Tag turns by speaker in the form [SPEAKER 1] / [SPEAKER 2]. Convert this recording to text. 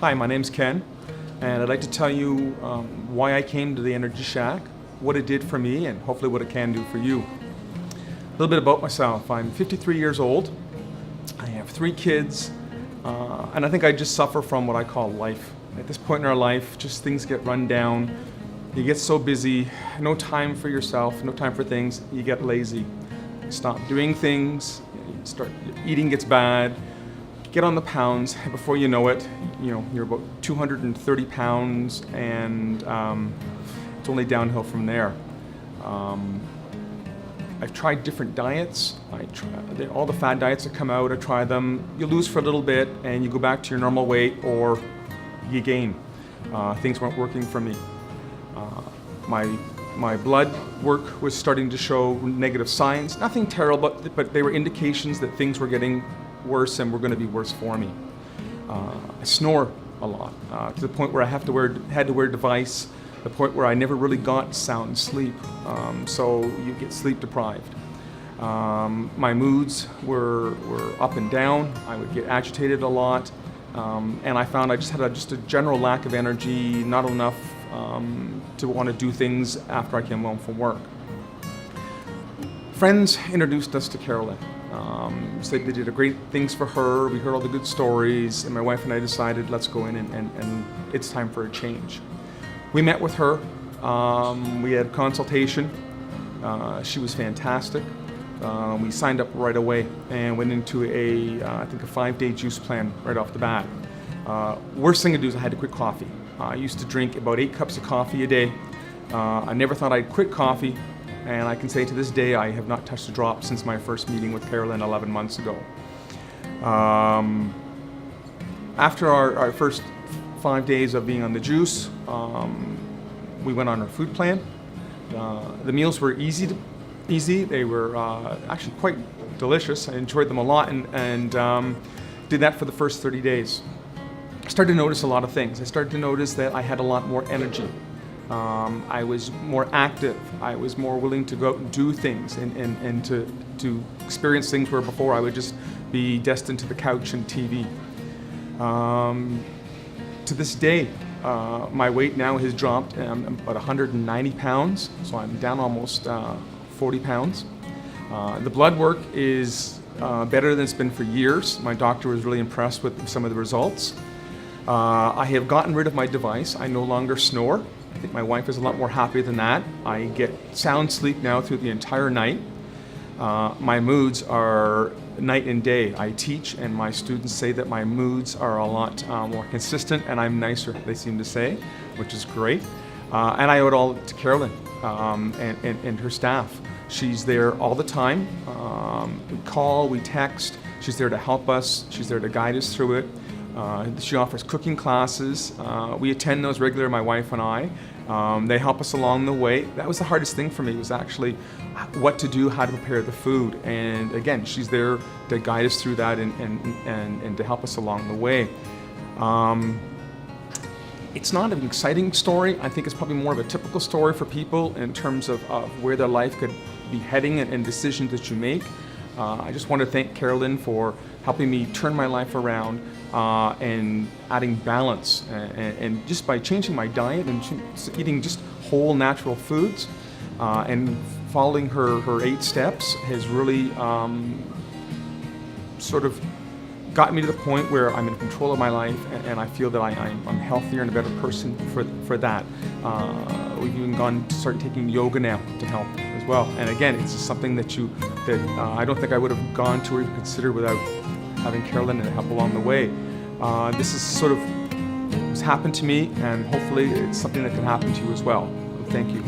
[SPEAKER 1] Hi, my name's Ken, and I'd like to tell you why I came to the Energy Shack, what it did for me, and hopefully what it can do for you. A little bit about myself. I'm 53 years old. I have 3 kids, and I think I just suffer from what I call life. At this point in our life, just things get run down. You get so busy, no time for yourself, no time for things. You get lazy. You stop doing things. You start eating gets bad. Get on the pounds. Before you know it, you're about 230 pounds, and it's only downhill from there. I've tried different diets. All the fad diets that come out, I try them. You lose for a little bit, and you go back to your normal weight, or you gain. Things weren't working for me. My blood work was starting to show negative signs. Nothing terrible, but they were indications that things were getting worse and were going to be worse for me. I snore a lot, to the point where I had to wear a device, the point where I never really got sound sleep, so you get sleep deprived. My moods were up and down. I would get agitated a lot, and I found I just had a general lack of energy, not enough to want to do things after I came home from work. Friends introduced us to Carolyn. Said they did great things for her. We heard all the good stories, and my wife and I decided, let's go in and it's time for a change. We met with her. We had consultation. She was fantastic. We signed up right away and went into I think a 5-day juice plan right off the bat. Worst thing to do is I had to quit coffee. I used to drink about 8 cups of coffee a day. I never thought I'd quit coffee. And I can say to this day, I have not touched a drop since my first meeting with Carolyn 11 months ago. After our first 5 days of being on the juice, we went on our food plan. The meals were easy. They were actually quite delicious. I enjoyed them a lot, and did that for the first 30 days. I started to notice a lot of things. I started to notice that I had a lot more energy. I was more active. I was more willing to go out and do things and to experience things where before I would just be destined to the couch and TV. To this day, my weight now has dropped. I'm about 190 pounds, so I'm down almost 40 pounds. The blood work is better than it's been for years. My doctor was really impressed with some of the results. I have gotten rid of my device. I no longer snore. I think my wife is a lot more happy than that. I get sound sleep now through the entire night. My moods are night and day. I teach, and my students say that my moods are a lot more consistent, and I'm nicer, they seem to say, which is great. And I owe it all to Carolyn and her staff. She's there all the time. We call, we text. She's there to help us. She's there to guide us through it. She offers cooking classes. We attend those regularly, my wife and I. They help us along the way. That was the hardest thing for me, was actually what to do, how to prepare the food. And again, she's there to guide us through that and to help us along the way. It's not an exciting story. I think it's probably more of a typical story for people in terms of where their life could be heading and decisions that you make. I just want to thank Carolyn for helping me turn my life around and adding balance. And just by changing my diet and eating just whole natural foods and following her 8 steps has really sort of got me to the point where I'm in control of my life, and I feel that I'm healthier and a better person for that. We've even gone to start taking yoga now to help as well. And again, it's just something that I don't think I would have gone to or even considered without having Carolyn and help along the way. This is sort of what's happened to me, and hopefully it's something that can happen to you as well. Thank you.